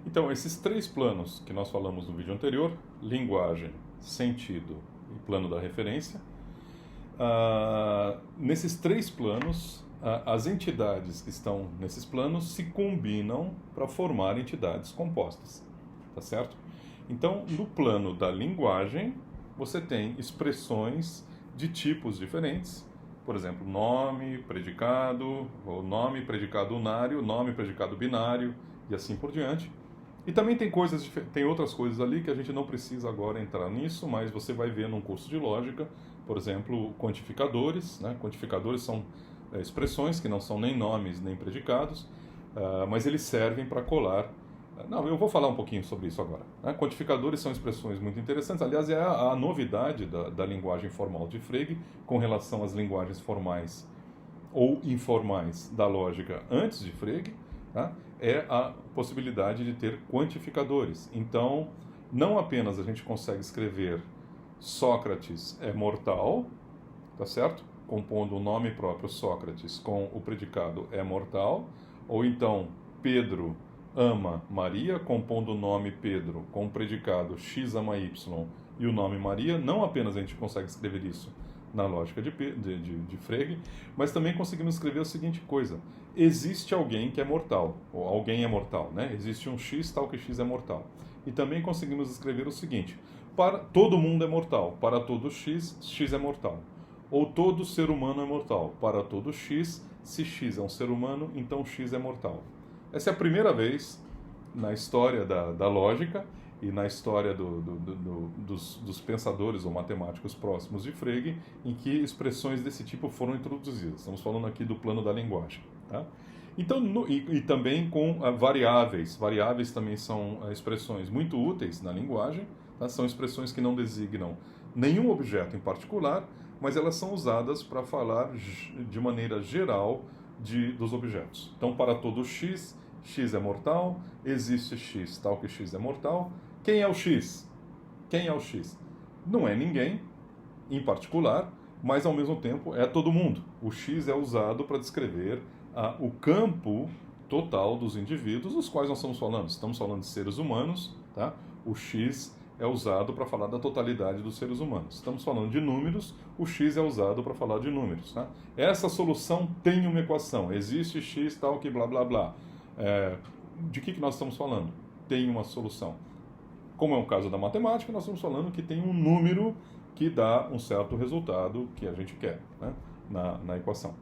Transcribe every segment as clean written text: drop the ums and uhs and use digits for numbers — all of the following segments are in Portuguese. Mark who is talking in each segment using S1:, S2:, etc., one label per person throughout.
S1: Então, esses três planos que nós falamos no vídeo anterior, linguagem, sentido e plano da referência, nesses três planos, as entidades que estão nesses planos se combinam para formar entidades compostas, tá certo? Então, no plano da linguagem, você tem expressões de tipos diferentes, por exemplo, nome, predicado, ou nome, predicado unário, nome, predicado binário, e assim por diante. E também tem outras coisas ali que a gente não precisa agora entrar nisso, mas você vai ver num curso de lógica, por exemplo, quantificadores, né? Quantificadores são expressões que não são nem nomes nem predicados, mas eles servem para colar. Não, eu vou falar um pouquinho sobre isso agora, né? Quantificadores são expressões muito interessantes, aliás, é a novidade da linguagem formal de Frege com relação às linguagens formais ou informais da lógica antes de Frege, tá? É a possibilidade de ter quantificadores. Então, não apenas a gente consegue escrever Sócrates é mortal, tá certo? Compondo o nome próprio Sócrates com o predicado é mortal, ou então Pedro ama Maria, compondo o nome Pedro com o predicado X ama Y e o nome Maria. Não apenas a gente consegue escrever isso na lógica de Frege, mas também conseguimos escrever a seguinte coisa: existe alguém que é mortal, ou alguém é mortal, né? Existe um X tal que X é mortal. E também conseguimos escrever o seguinte: para todo mundo é mortal, para todo X, X é mortal. Ou todo ser humano é mortal, para todo X, se X é um ser humano, então X é mortal. Essa é a primeira vez na história da lógica e na história dos pensadores ou matemáticos próximos de Frege em que expressões desse tipo foram introduzidas. Estamos falando aqui do plano da linguagem. Tá? Então, e também com variáveis. Variáveis também são expressões muito úteis na linguagem. Tá? São expressões que não designam nenhum objeto em particular, mas elas são usadas para falar de maneira geral dos objetos. Então, para todo X, X é mortal, existe X, tal que X é mortal. Quem é o X? Quem é o X? Não é ninguém em particular, mas ao mesmo tempo é todo mundo. O X é usado para descrever o campo total dos indivíduos, dos quais nós estamos falando. Estamos falando de seres humanos, tá? O X é usado para falar da totalidade dos seres humanos. Estamos falando de números, o X é usado para falar de números. Tá? Essa solução tem uma equação, existe X tal que blá blá blá. De que nós estamos falando? Tem uma solução. Como é o caso da matemática, nós estamos falando que tem um número que dá um certo resultado que a gente quer, né? na equação.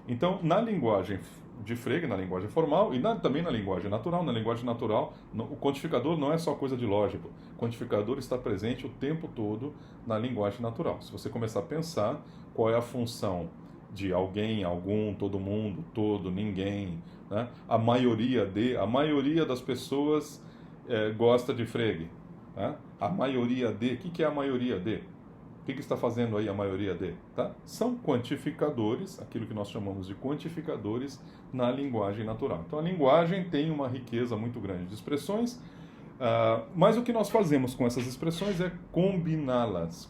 S1: Então, na linguagem de Frege, na linguagem formal e também na linguagem natural. Na linguagem natural, o quantificador não é só coisa de lógica. O quantificador está presente o tempo todo na linguagem natural. Se você começar a pensar qual é a função de alguém, algum, todo mundo, todo, ninguém, né? A maioria das pessoas gosta de Frege. Né? A maioria de, o que é a maioria de? O que está fazendo aí a maioria de? Tá? São quantificadores, aquilo que nós chamamos de quantificadores na linguagem natural. Então a linguagem tem uma riqueza muito grande de expressões, mas o que nós fazemos com essas expressões é combiná-las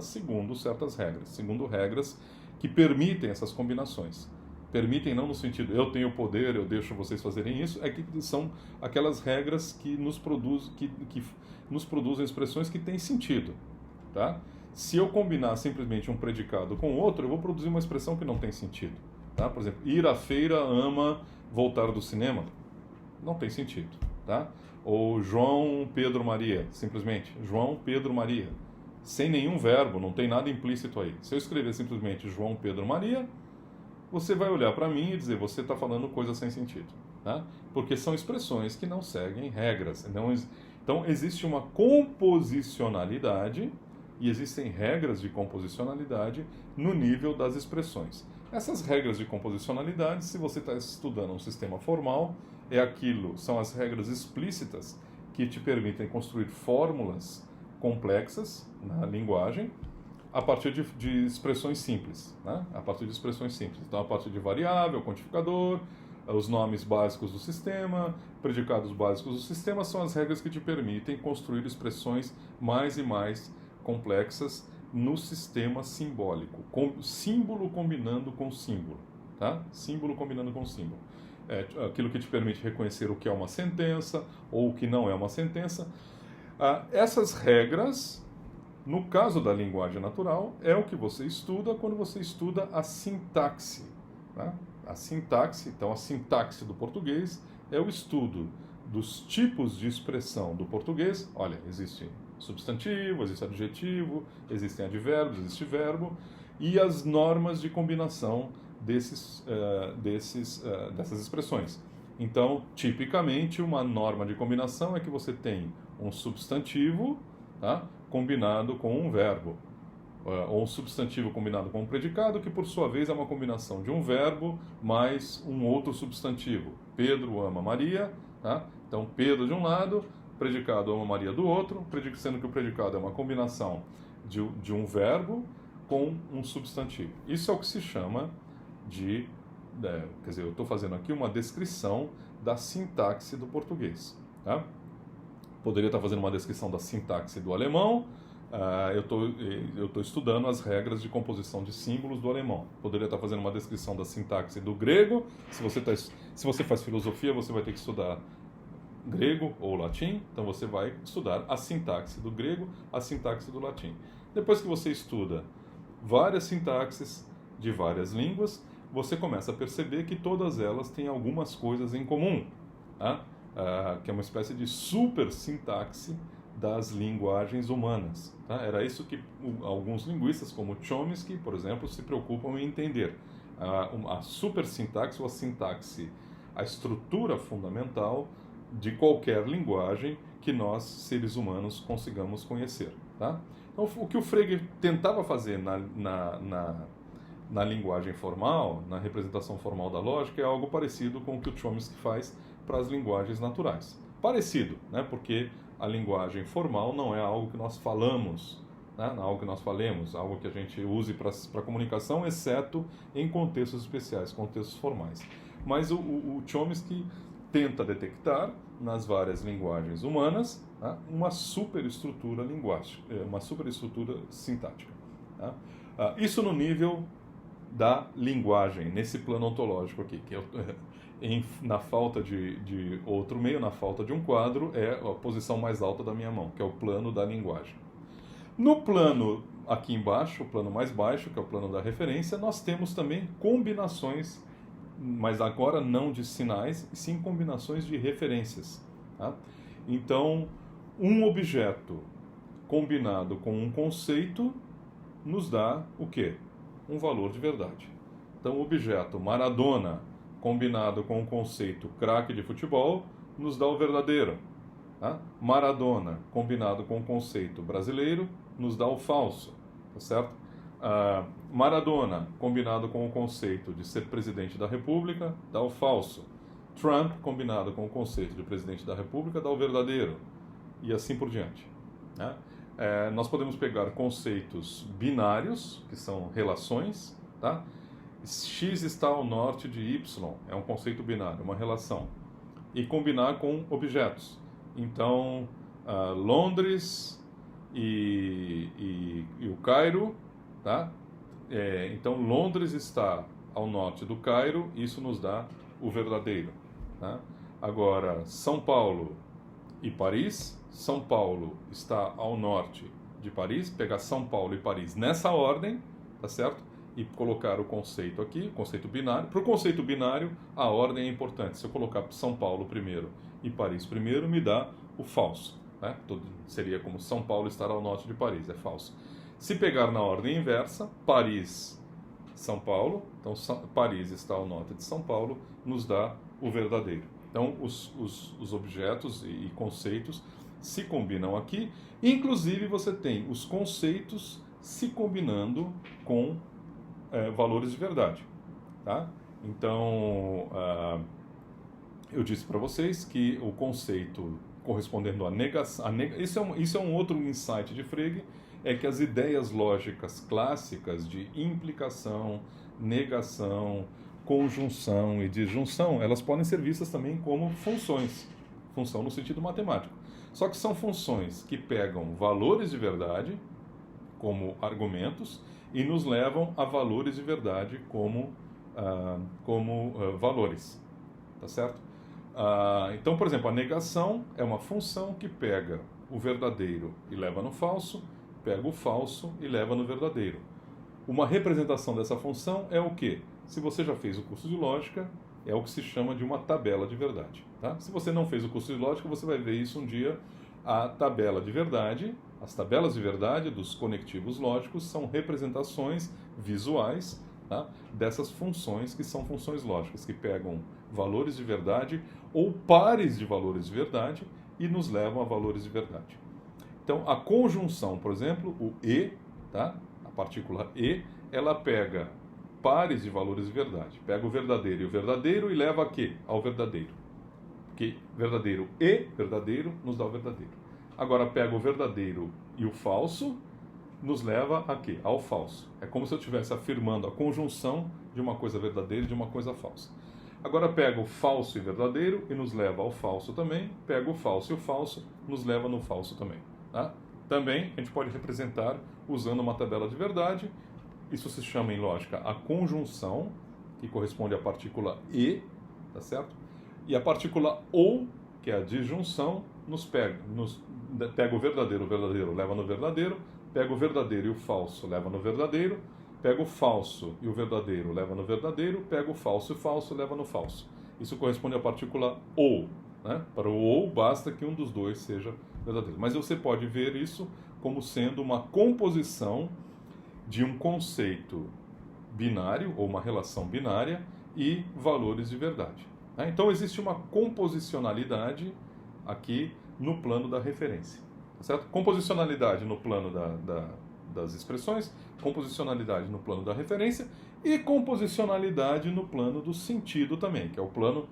S1: segundo certas regras, segundo regras que permitem essas combinações. Permitem não no sentido, eu tenho poder, eu deixo vocês fazerem isso, é que são aquelas regras que nos produzem expressões que têm sentido. Tá? Se eu combinar simplesmente um predicado com outro, eu vou produzir uma expressão que não tem sentido. Tá? Por exemplo, ir à feira ama voltar do cinema. Não tem sentido. Tá? Ou João, Pedro, Maria. Simplesmente, João, Pedro, Maria. Sem nenhum verbo, não tem nada implícito aí. Se eu escrever simplesmente João, Pedro, Maria, você vai olhar para mim e dizer, você está falando coisa sem sentido. Tá? Porque são expressões que não seguem regras. Então, existe uma composicionalidade e existem regras de composicionalidade no nível das expressões. Essas regras de composicionalidade, se você está estudando um sistema formal, são as regras explícitas que te permitem construir fórmulas complexas na linguagem a partir de expressões simples, né? A partir de expressões simples. Então, a partir de variável, quantificador, os nomes básicos do sistema, predicados básicos do sistema, são as regras que te permitem construir expressões mais e mais complexas no sistema simbólico, símbolo combinando com símbolo, tá? Símbolo combinando com símbolo. aquilo que te permite reconhecer o que é uma sentença ou o que não é uma sentença. Essas regras, no caso da linguagem natural, é o que você estuda quando você estuda a sintaxe. Tá? A sintaxe, então a sintaxe do português é o estudo dos tipos de expressão do português. Olha, existe substantivo, existe adjetivo, existem advérbios, existe verbo, e as normas de combinação dessas expressões. Então, tipicamente, uma norma de combinação é que você tem um substantivo, tá, combinado com um verbo, ou um substantivo combinado com um predicado, que por sua vez é uma combinação de um verbo mais um outro substantivo. Pedro ama Maria, tá? Então, Pedro de um lado, predicado ama Maria do outro, sendo que o predicado é uma combinação de um verbo com um substantivo. Isso é o que se chama quer dizer, eu estou fazendo aqui uma descrição da sintaxe do português. Tá? Poderia estar fazendo uma descrição da sintaxe do alemão. Eu estou estudando as regras de composição de símbolos do alemão. Poderia estar fazendo uma descrição da sintaxe do grego. Se você faz filosofia, você vai ter que estudar grego ou latim. Então você vai estudar a sintaxe do grego, a sintaxe do latim. Depois que você estuda várias sintaxes de várias línguas, você começa a perceber que todas elas têm algumas coisas em comum, tá? Que é uma espécie de super sintaxe das linguagens humanas. Tá? Era isso que alguns linguistas, como Chomsky, por exemplo, se preocupam em entender. A super sintaxe ou a sintaxe, a estrutura fundamental de qualquer linguagem que nós, seres humanos, consigamos conhecer. Tá? Então, o que o Frege tentava fazer na linguagem formal, na representação formal da lógica, é algo parecido com o que o Chomsky faz para as linguagens naturais. Parecido, né? Porque a linguagem formal não é algo que nós falamos, né? Não é algo que nós falemos, algo que a gente use para comunicação, exceto em contextos especiais, contextos formais. Mas o Chomsky tenta detectar nas várias linguagens humanas, tá, uma superestrutura linguística, uma superestrutura sintática. Tá? Isso no nível da linguagem, nesse plano ontológico aqui, que na falta de outro meio, na falta de um quadro, é a posição mais alta da minha mão, que é o plano da linguagem. No plano aqui embaixo, o plano mais baixo, que é o plano da referência, nós temos também combinações, mas agora não de sinais, e sim combinações de referências. Tá? Então, um objeto combinado com um conceito nos dá o quê? Um valor de verdade. Então, o objeto Maradona combinado com o conceito craque de futebol nos dá o verdadeiro. Tá? Maradona combinado com o conceito brasileiro nos dá o falso. Tá certo? Maradona combinado com o conceito de ser presidente da República dá o falso. Trump combinado com o conceito de presidente da República dá o verdadeiro. E assim por diante. Né? Nós podemos pegar conceitos binários, que são relações, tá? X está ao norte de Y, é um conceito binário, uma relação, e combinar com objetos. Então, Londres e o Cairo, tá? Então, Londres está ao norte do Cairo, isso nos dá o verdadeiro. Tá? Agora, São Paulo e Paris, São Paulo está ao norte de Paris, pegar São Paulo e Paris nessa ordem, tá certo? E colocar o conceito aqui, conceito binário. Para o conceito binário, a ordem é importante. Se eu colocar São Paulo primeiro e Paris primeiro, me dá o falso. Né? Seria como São Paulo estar ao norte de Paris, é falso. Se pegar na ordem inversa, Paris, São Paulo, então Paris está ao norte de São Paulo, nos dá o verdadeiro. Então, os objetos e conceitos se combinam aqui. Inclusive, você tem os conceitos se combinando com valores de verdade. Tá? Então, eu disse para vocês que o conceito correspondendo à negação... Isso é um outro insight de Frege, é que as ideias lógicas clássicas de implicação, negação, conjunção e disjunção, elas podem ser vistas também como funções. Função no sentido matemático. Só que são funções que pegam valores de verdade como argumentos e nos levam a valores de verdade como valores. tá certo? Então, por exemplo, a negação é uma função que pega o verdadeiro e leva no falso, pega o falso e leva no verdadeiro. Uma representação dessa função é o quê? Se você já fez o curso de lógica, é o que se chama de uma tabela de verdade. Tá? Se você não fez o curso de lógica, você vai ver isso um dia. A tabela de verdade, as tabelas de verdade dos conectivos lógicos são representações visuais, tá, dessas funções que são funções lógicas, que pegam valores de verdade ou pares de valores de verdade e nos levam a valores de verdade. Então, a conjunção, por exemplo, o e, tá, a partícula e, ela pega pares de valores de verdade. Pega o verdadeiro e o verdadeiro e leva a quê? Ao verdadeiro. Porque verdadeiro e verdadeiro nos dá o verdadeiro. Agora pega o verdadeiro e o falso, nos leva a quê? Ao falso. É como se eu estivesse afirmando a conjunção de uma coisa verdadeira e de uma coisa falsa. Agora pega o falso e verdadeiro e nos leva ao falso também. Pega o falso e o falso, nos leva no falso também. Tá? Também a gente pode representar usando uma tabela de verdade. Isso se chama em lógica a conjunção, que corresponde à partícula e, tá certo? E a partícula ou, que é a disjunção, pega o verdadeiro leva no verdadeiro, pega o verdadeiro e o falso, leva no verdadeiro, pega o falso e o verdadeiro, leva no verdadeiro, pega o falso e o falso, leva no falso. Isso corresponde à partícula ou. Né? Para o ou, basta que um dos dois seja verdadeiro. Mas você pode ver isso como sendo uma composição de um conceito binário, ou uma relação binária, e valores de verdade. Então, existe uma composicionalidade aqui no plano da referência. Certo? Composicionalidade no plano das expressões, composicionalidade no plano da referência e composicionalidade no plano do sentido também, que é o plano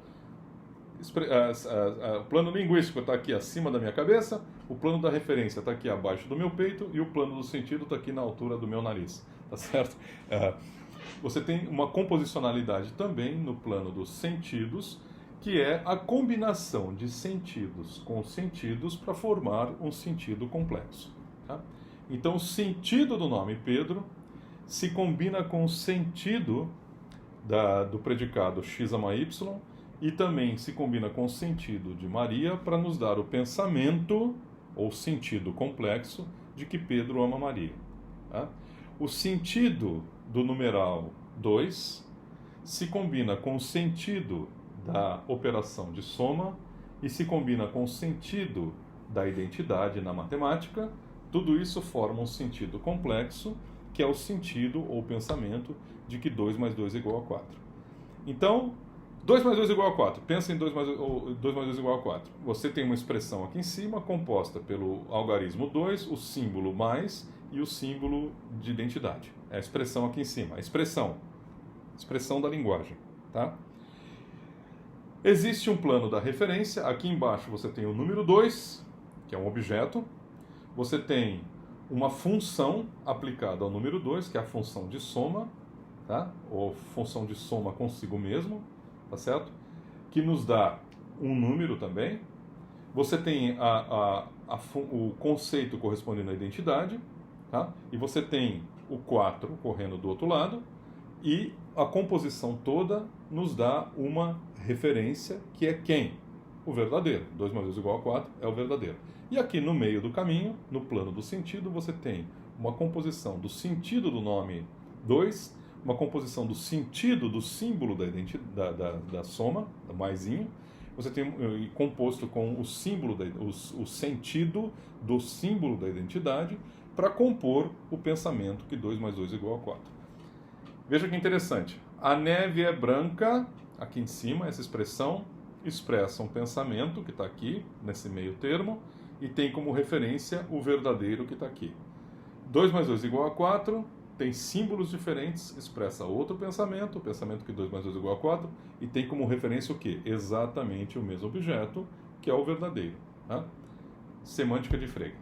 S1: linguístico está aqui acima da minha cabeça, o plano da referência está aqui abaixo do meu peito e o plano do sentido está aqui na altura do meu nariz. Tá certo? Você tem uma composicionalidade também no plano dos sentidos, que é a combinação de sentidos com sentidos para formar um sentido complexo. Tá? Então, o sentido do nome Pedro se combina com o sentido do predicado x ama y e também se combina com o sentido de Maria para nos dar o pensamento ou sentido complexo de que Pedro ama Maria. Tá? O sentido do numeral 2 se combina com o sentido da operação de soma e se combina com o sentido da identidade na matemática. Tudo isso forma um sentido complexo, que é o sentido ou pensamento de que 2 mais 2 é igual a 4. Então, 2 mais 2 é igual a 4. Pensa em 2 mais 2 é igual a 4. Você tem uma expressão aqui em cima composta pelo algarismo 2, o símbolo mais e o símbolo de identidade. É a expressão aqui em cima. A expressão da linguagem. Tá? Existe um plano da referência. Aqui embaixo você tem o número 2, que é um objeto. Você tem uma função aplicada ao número 2, que é a função de soma, tá? Ou função de soma consigo mesmo, tá certo? Que nos dá um número também. Você tem o conceito correspondendo à identidade, tá? E você tem o 4 correndo do outro lado, e a composição toda nos dá uma referência, que é quem? O verdadeiro. 2 mais 2 igual a 4 é o verdadeiro. E aqui no meio do caminho, no plano do sentido, você tem uma composição do sentido do nome 2, uma composição do sentido do símbolo da soma, da maisinho. Você tem composto com o símbolo, o sentido do símbolo da identidade, para compor o pensamento que 2 mais 2 é igual a 4. Veja que interessante. A neve é branca, aqui em cima, essa expressão expressa um pensamento que está aqui, nesse meio termo, e tem como referência o verdadeiro que está aqui. 2 mais 2 é igual a 4, tem símbolos diferentes, expressa outro pensamento, o pensamento que 2 mais 2 é igual a 4, e tem como referência o quê? Exatamente o mesmo objeto, que é o verdadeiro. Tá? Semântica de Frege.